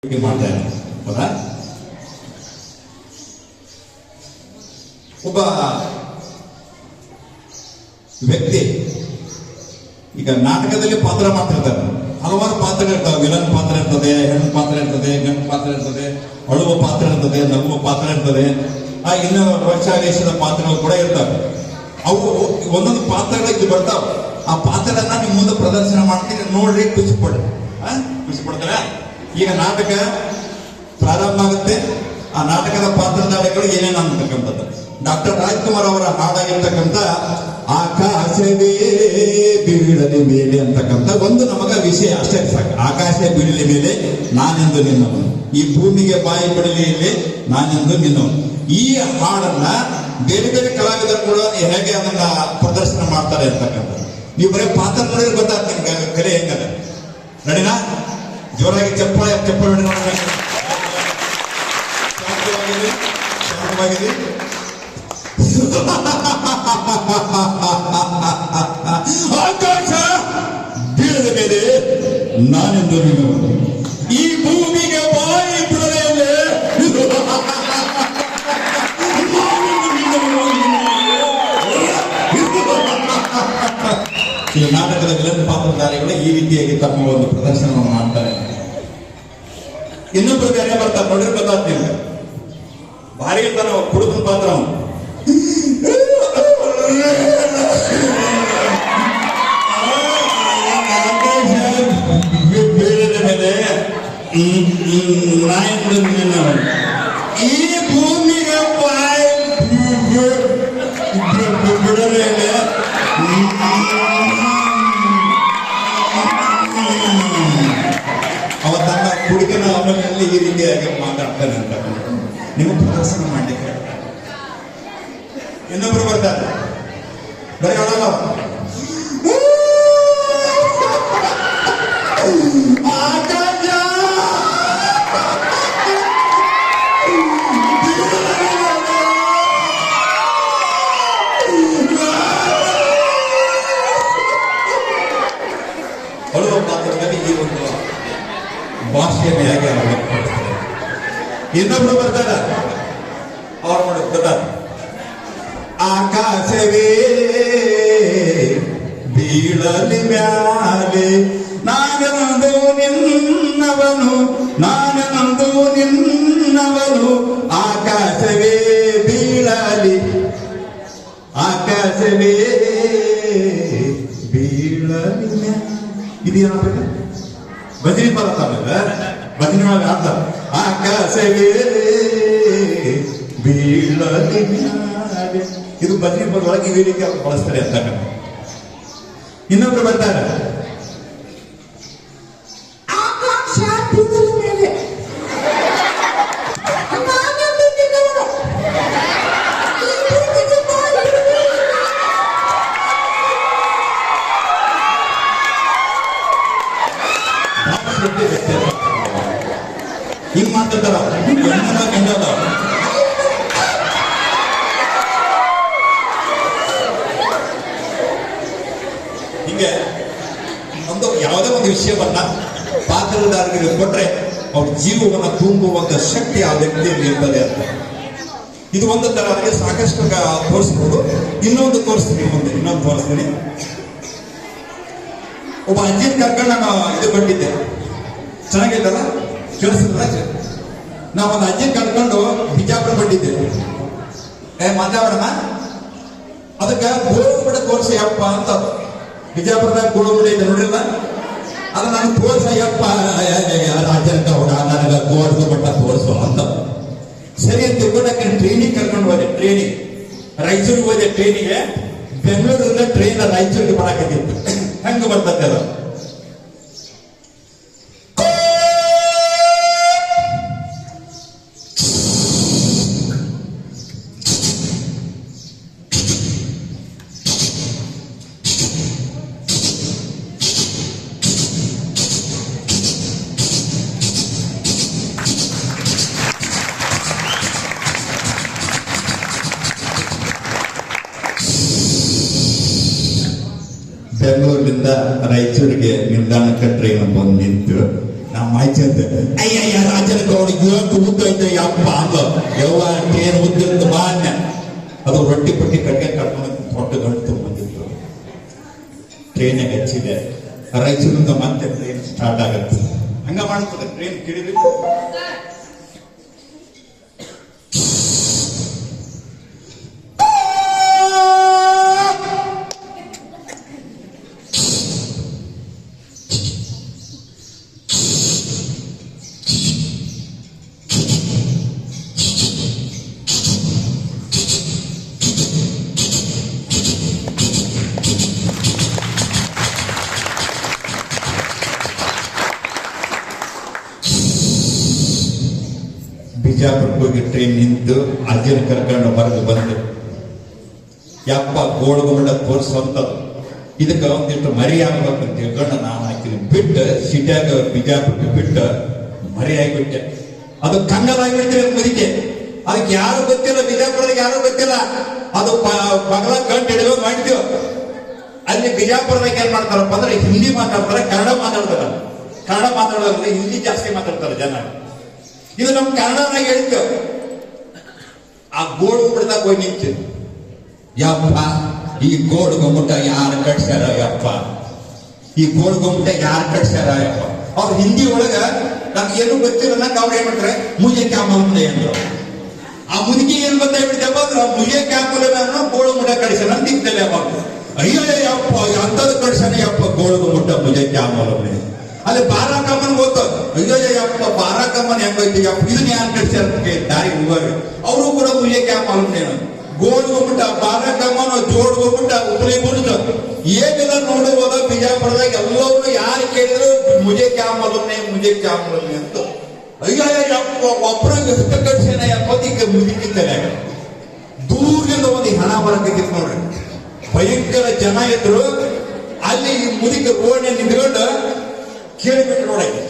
ಮಾಡ್ತಾರೆ ಹೌದಾ? ಒಬ್ಬ ವ್ಯಕ್ತಿ ಈಗ ನಾಟಕದಲ್ಲಿ ಪಾತ್ರ ಮಾಡ್ತಿರ್ತಾರೆ. ಹಲವಾರು ಪಾತ್ರ ಇರ್ತಾವೆ. ವಿಲನ್ ಪಾತ್ರ ಇರ್ತದೆ, ಹೆಣ್ಣು ಪಾತ್ರ ಇರ್ತದೆ, ಗಂಡು ಪಾತ್ರ ಇರ್ತದೆ, ಅಳುವ ಪಾತ್ರ ಇರ್ತದೆ, ನಗುವ ಪಾತ್ರ ಇರ್ತದೆ, ಇನ್ನು ವರ್ಷಾವೇಶದ ಪಾತ್ರಗಳು ಕೂಡ ಇರ್ತವೆ. ಅವು ಒಂದೊಂದು ಪಾತ್ರಗಳಿಗೆ ಬರ್ತಾವ. ಆ ಪಾತ್ರಗಳನ್ನ ನಿಮ್ಮ ಮುಂದೆ ಪ್ರದರ್ಶನ ಮಾಡ್ತೀನಿ, ನೋಡ್ರಿ, ಖುಷಿ ಪಡ್ರಿ. ಖುಷಿ ಪಡ್ತಾರ. ಈಗ ನಾಟಕ ಪ್ರಾರಂಭ ಆಗುತ್ತೆ. ಆ ನಾಟಕದ ಪಾತ್ರಧಾರಿಗಳು ಏನೇನು ಅಂತಕ್ಕಂಥದ್ದು ಡಾಕ್ಟರ್ ರಾಜ್ಕುಮಾರ್ ಅವರ ಹಾಡಾಗಿರ್ತಕ್ಕಂಥ ಆಕಾಶವೇ ಬೀಳಲಿ ಮೇಲೆ ಅಂತಕ್ಕಂಥ ಒಂದು ನಮಗ ವಿಷಯ ಅಷ್ಟೇ ಸಾಕು. ಆಕಾಶ ಬೀಳಲಿ ಮೇಲೆ ನಾನೆಂದು ನಿನ್ನವನು, ಈ ಭೂಮಿಗೆ ಬಾಯಿ ಬಿಡಲಿ ಇಲ್ಲಿ ನಾನೆಂದು ನಿನ್ನವನು. ಈ ಹಾಡನ್ನ ಬೇರೆ ಬೇರೆ ಕಲಾವಿದರು ಕೂಡ ಹೇಗೆ ಅದನ್ನ ಪ್ರದರ್ಶನ ಮಾಡ್ತಾರೆ ಅಂತಕ್ಕಂಥದ್ದು ನೀವು ಬರೀ ಪಾತ್ರ ನೋಡಿದ್ರೆ ಗೊತ್ತಾಗ್ತದೆ ನಿಮ್ಗೆ ಕಲೆ ಹೆಂಗದ. ನಡಿನಾ ಜೋರಾಗಿ ಚಪ್ಪಾಳೆ ಶಾಂತವಾಗಿದೆ. ಆಕಾಶ ಬೀಳದ ಮೇಲೆ ನಾನೆಂದು ನಿನ್ನವನು, ಈ ಭೂಮಿಗೆ ಬಾಯಿ ಬಿಡಲೇ ಈ ನಾಟಕದ ವಿಲನ್ ಪಾತ್ರಧಾರಿಗಳು ಈ ರೀತಿಯಾಗಿ ತಮ್ಮ ಒಂದು ಪ್ರದರ್ಶನವನ್ನು ಮಾಡ್ತಾರೆ. ಇನ್ನೊಬ್ಬರು ಬೇರೆ ಬರ್ತಾರೆ, ನೋಡಿದ್ರೆ ಗೊತ್ತಾಗ್ತಿಲ್ಲ. ಭಾರಿ ಇರ್ತಾನೆ ಕುಡುಕನ ಪಾತ್ರ ಅವನು. ಬೀಳದ ಮೇಲೆ ಈ ಭೂಮಿಗೆ ಬಾಯಿ ಬಿಡಲೇ ಅವ ತನ್ನ ಹುಡುಗನ ಅವನಲ್ಲಿ ಈ ರೀತಿಯಾಗಿ ಮಾತಾಡ್ತಾನೆ ಅಂತ ನಿಮಗೆ ಪ್ರದರ್ಶನ ಮಾಡಲಿಕ್ಕೆ. ಇನ್ನೊಬ್ರು ಬರ್ತಾರೆ, ಬರೀ ಹೇಳಲ್ಲ ಹೊಳುವ ಪಾತ್ರದಲ್ಲಿ ಈ ಒಂದು ಭಾಷೆಯನ್ನು ಹೇಗೆ ಅವರು ವ್ಯಕ್ತಪಡಿಸ್ತಾರೆ. ಇನ್ನೊಬ್ರು ಬರ್ತಾರೆ, ಅವ್ರು ನೋಡಿ ಗೊತ್ತಾರ, ಆಕಾಶವೇ ಬೀಳಲಿ ಮ್ಯಾಲೆ ನಾನೆಂದು ನಿನ್ನವನು, ನಾನೆಂದು ನಿನ್ನವನು, ಆಕಾಶವೇ ಬೀಳಲಿ, ಆಕಾಶವೇ ಬೀಳಲಿ ಮ್ಯಾಲೆ. ಇದೇನಾಗ್ಬೇಕು? ಭಜನೆ ಬರುತ್ತಲ್ಲ, ಭಜನೆ ಒಳಗೆ ಆಡ್ತಾರೆ, ಆಕಾಶವೇ ಬೀಳಲಿ ಮ್ಯಾಲೆ. ಇದು ಭಜನೆ ಬರುವಾಗ ಈ ರೀತಿ ಅವ್ರು ಬಳಸ್ತಾರೆ ಅಂತ. ಇನ್ನೊಬ್ರು ಬರ್ತಾರೆ, ಆಕಾಶ ಬೀಳಲಿ ಮೇಲೆ ನಾನೆಂದು ನಿನ್ನವನು, ಹಿಂಗ್ ಮಾತಾಡ್ತಾರ. ಹಿಂಗೆ ಒಂದು ಯಾವುದೇ ಒಂದು ವಿಷಯವನ್ನ ಪಾತ್ರಧಾರರಿಗೆ ಕೊಟ್ರೆ ಅವ್ರ ಜೀವವನ್ನು ತುಂಬುವಂತ ಶಕ್ತಿ ಆ ವ್ಯಕ್ತಿಯಲ್ಲಿ ಇರ್ತದೆ ಅಂತ. ಇದು ಒಂದು ತರ ನನಗೆ ಸಾಕಷ್ಟು ತೋರಿಸ್ಬೋದು. ಇನ್ನೊಂದು ತೋರಿಸ್ತೀನಿ, ಮುಂದೆ ಇನ್ನೊಂದು ತೋರಿಸ್ತೀನಿ. ಒಬ್ಬ ಅಜ್ಜಿನ ಕರ್ಕೊಂಡು ನಾನು ಇದು ಬಂದಿದ್ದೆ, ಚೆನ್ನಾಗಿದ್ದಲ್ಲ, ಕೇಳಿಸಿದ್ರ? ನಾವೊಂದು ಅಜ್ಜಿನ ಕರ್ಕೊಂಡು ಬಿಜಾಪುರ ಬಂದಿದ್ದೆ. ಮಾತಾಡೋಣ, ಅದಕ್ಕೆ ಗೋಳುಗುಡ ತೋರಿಸಯ್ಯಪ್ಪ ಅಂತ. ಬಿಜಾಪುರದಾಗ ಗೋಳುಗುಡ ಇದೆ ನೋಡ್ರಿಲ್ಲ, ಅದು ನನಗೆ ತೋರಿಸಯ್ಯಪ್ಪ, ರಾಜ್ಯದ ಹುಡ ನನಗೆ ತೋರಿಸು ಬಟ್ಟ ತೋರಿಸು ಅಂತ. ಸರಿ ಅಂತ ತಿಳ್ಕೊಂಡಾಕೆ ಟ್ರೈನಿಗೆ ಕರ್ಕೊಂಡು ಹೋದೆ. ಟ್ರೈನಿಗೆ ರಾಯಚೂರಿಗೆ ಹೋದೆ. ಟ್ರೈನಿಗೆ ಬೆಂಗಳೂರಿಂದ ಟ್ರೈನ್ ರಾಯಚೂರಿಗೆ ಬರಾಕತ್ತಿತ್ತು. ಹೆಂಗ ಬರ್ತದೆ ಅದು? ಬೆಂಗಳೂರಿನಿಂದ ರಾಯಚೂರಿಗೆ ನಿಲ್ದಾಣಕ್ಕೆ ಟ್ರೈನ್ ಬಂದು ನಿಂತು ನಮ್ಮ ಆಚೆ ಅಂತ ಅಯ್ಯ ರಾಜನ ಗೌಡಿಗೆ ಉದ್ದೈತೆ ಯಪ್ಪ ಅಂದ ಯವ್ವ ಟ್ರೇನ್ ಉದ್ದಿರ್ತ ಮಾನ್ಯ ಅದು ರೊಟ್ಟಿ ಪಟ್ಟಿ ಕಟ್ಗೆ ಕಟ್ಕೊಂಡು ದೊಡ್ಡ ಗಂಟು ಬಂದಿತ್ತು. ಟ್ರೈನಿಗೆ ಹಚ್ಚಿದೆ, ರಾಯಚೂರಿಂದ ಮತ್ತೆ ಟ್ರೈನ್ ಸ್ಟಾರ್ಟ್ ಆಗತ್ತೆ. ಹಂಗ ಮಾಡ್ತದೆ ಟ್ರೈನ್ ಕೇಳಿದ್ರೆ ಬಿಜಾಪುರಕ್ಕೆ ಹೋಗಿ ಟ್ರೈನ್ ನಿಂತು ಅಜ್ಜನ ಕರ್ಕೊಂಡು ಹೊರಗೆ ಬಂದು ಯಪ್ಪ ಗೋಳಗುಂಡ ತೋರಿಸುವಂಥದ್ದು. ಇದಕ್ಕೆ ಒಂದಿಷ್ಟು ಮರಿ ಆಗ್ಬೇಕಂತ ತಿಳ್ಕೊಂಡು ನಾನು ಹಾಕಿನಿ ಬಿಟ್ಟು ಸಿಟಿಯಾಗ ಬಿಜಾಪುರಕ್ಕೆ ಬಿಟ್ಟು ಮರಿ ಆಗಿಬಿಟ್ಟೆ. ಅದು ಕಂಗಲಾಗಿಬಿಟ್ಟೆ ಮುದಿಕೆ. ಅದಕ್ಕೆ ಯಾರು ಗೊತ್ತಿಲ್ಲ, ಬಿಜಾಪುರದಾಗ ಯಾರು ಗೊತ್ತಿಲ್ಲ. ಅದು ಪಗಲ ಗಂಟು ಹಿಡಿದು ಮಾಡ್ತೀವಿ. ಅಲ್ಲಿ ಬಿಜಾಪುರದಾಗ ಏನ್ ಮಾಡ್ತಾರಪ್ಪ ಅಂದ್ರೆ ಹಿಂದಿ ಮಾತಾಡ್ತಾರೆ, ಕನ್ನಡ ಮಾತಾಡ್ತಾರ. ಕನ್ನಡ ಮಾತಾಡೋದ್ರಲ್ಲಿ ಹಿಂದಿ ಜಾಸ್ತಿ ಮಾತಾಡ್ತಾರೆ ಜನ. ಇದು ನಮ್ ಕನ್ನಡನಾಗ ಹೇಳ್ತೇವೆ. ಆ ಗೋಳು ಬಿಡ್ದಾಗ ಹೋಗಿ ನಿಂತು ಯಪ್ಪ ಈ ಗೋಳು ಗೊಮ್ಮಟ ಯಾರು ಕಟ್ಸ್ಯಾರ ಯಪ್ಪ, ಈ ಗೋಳು ಗೊಮ್ಮಟ ಯಾರು ಕಟ್ಸ್ಯಾರ ಯಪ್ಪ. ಅವ್ರು ಹಿಂದಿ ಒಳಗ ನಮ್ಗೆ ಏನು ಗೊತ್ತಿಲ್ಲ ನಂಗೆ ಅವ್ರು ಏನ್ ಮಾಡ್ತಾರೆ ಮುಜೆ ಕ್ಯಾಮಲೆ ಅಂದ್ರು. ಆ ಮುದುಕಿ ಏನ್ ಗೊತ್ತಾಗ್ಬಿಡ್ತೇವ ಅಂದ್ರೆ ಮುಜೆ ಕ್ಯಾಮಲೆ ಗೋಳು ಮುಟ ಕಡಿಸ್ಯಾರ ಅಂತ ತಿಂತಲ್ಲ ಅವಾಗ. ಅಯ್ಯೋ ಯಪ್ಪ ಅಂತದ್ ಕಡ್ಸಾನೆ ಯಪ್ಪ ಗೋಳು ಗೊಮ್ಮಟ ಮುಜೆ ಕ್ಯಾಮಲೆ. ಅಲ್ಲಿ ಬಾರಾಕಮ್ಮನ್ ಹೋಗ್ತ ಅಯ್ಯೋ ಯಪ್ಪ ಬಾರಾಕಮ್ಮನ್ ಹೆಂಗೋಯ್ತು ಯಪ್ಪ ಇದನ್ನ ಯಾರು ಕಟ್ಸ್ಯಾರ ದಾರಿ ಹೋಗುವಾಗ ಅವರು ಕೂಡ ಮುಜೆ ಕ್ಯಾಮಲೆ ಗೋಡ್ಕೊಂಡ್ಬಿಟ್ಟ ಬಾರಕಮ್ಮನ ಜೋಡ್ಕೊಂಡ್ಬಿಟ್ಟ ಉಪರಿ ಬಿಡ್ತು. ಏನೆಲ್ಲ ನೋಡುವಾಗ ಬಿಜಾಪುರದಾಗ ಎಲ್ಲರೂ ಯಾರು ಕೇಳಿದ್ರು ಮುಜೆ ಕ್ಯಾಮಲನ್ನೇ ಅಂತ. ಅಯ್ಯೋ ಯಪ್ಪ ಒಬ್ಬರಿಗೆ ಹಿತ ಕಟ್ಸೇನ ಯಪ್ಪತ್ತಿಗೆ ಮುಗಿತಿತ್ತಲ್ಲ. ದೂರದಿಂದ ಒಂದು ಹಣ ಬರಬೇಕಿತ್ತು ನೋಡ್ರಿ. ಭಯಂಕರ ಜನ ಇದ್ರು. ಅಲ್ಲಿ ಮುದುಕ ರೋಡ್ ನಿಂತ್ಕೊಂಡು ಕೇಳಿಬಿಟ್ಟು ನೋಡಕ್ಕೆ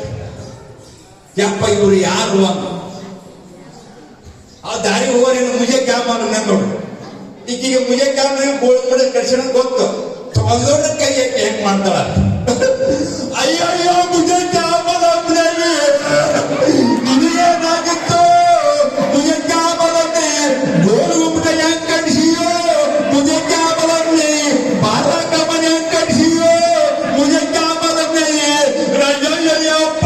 ಯಪ್ಪ ಇವ್ರು ಯಾರು ಅಂತ. ಆ ದಾರಿ ಹೋಗೋರೇನು ಮುಜೆ ಕ್ಯಾಮಲ್ ನೋಡ್ರಿ. ಈಗೀಗ ಮುಜೆ ಕ್ಯಾಮಲ್ ಗೋಳು ಮುಡ ಕಡ್ಸೋಣ ಗೊತ್ತು. ಒಂದೊಂದ ಕೈ ಹೆಂಗ್ ಮಾಡ್ತಾಳ. ಅಯ್ಯಯ್ಯೋ ಮುಜೆ ಕ್ಯಾಮಲ್ ನಿನಗೇನಾಗಿತ್ತು ಮುಜೆ ಕ್ಯಾಮಲ್ ಗೋಳು ಮುಟ ಹೆಂಗ್ ಕಡ್ಸಿಯೋ ಮುಜೆ ಕ್ಯಾಮಲ್ ಬಾರಕಮ್ಮನ ಹೆಂಗ್ ಕಡ್ಸಿಯೋ ಮುಜೆ ಕ್ಯಾಮಲ್ ರಜಯ್ಯಪ್ಪ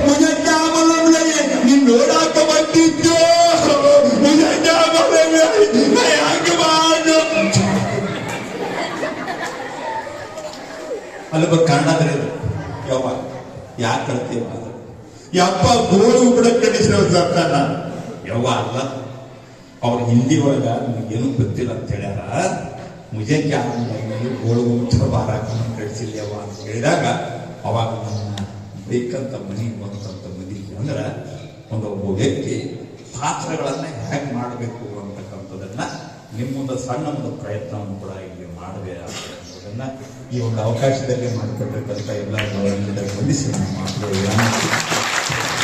ಮುಜೆ ಕ್ಯಾಮಲ್ ನೀನ್ ನೋಡಾಕ ಬಂದಿದ್ದು ಅಲ್ಲಿ ಕನ್ನಡ ಯವ್ವ ಯಾಕೆ ಕಳ್ತೀವ ಯಪ್ಪ ಗೋಳು ಕೂಡ ಕಡಿಸಿನ ಯವ್ವ ಅಲ್ಲ. ಅವ್ರ ಹಿಂದಿ ಒಳಗ ನಿಮಗೇನು ಗೊತ್ತಿಲ್ಲ ಅಂತ ಹೇಳ್ಯಾರ. ಮುಜೆ ಕ್ಯಾಮಲ್ಲಿ ಗೋಳು ಬಾರಾಕಮ್ಮ ಕಡಿಸಿಲ್ಯವ್ವ ಅಂತ ಹೇಳಿದಾಗ ಅವಾಗ ನನ್ನ ಬೇಕಂತ ಮನಿ ಬಂತಂತ ಮದಿ ಅಂದ್ರೆ ಒಬ್ಬ ವ್ಯಕ್ತಿ ಪಾತ್ರಗಳನ್ನ ಹೇಗೆ ಮಾಡಬೇಕು ಅಂತಕ್ಕಂಥದನ್ನ ನಿಮ್ಮೊಂದು ಸಣ್ಣ ಒಂದು ಪ್ರಯತ್ನವನ್ನು ಕೂಡ ಇಲ್ಲಿ ಮಾಡಬೇಕು ಅನ್ನೋದನ್ನ ಈ ಒಂದು ಅವಕಾಶದಲ್ಲಿ ಮಾಡಿಕೊಟ್ಟಿರ್ತಕ್ಕಂಥ ಎಲ್ಲ ವಂದಿಸಿ ನಾನು ಮಾತುಗಳು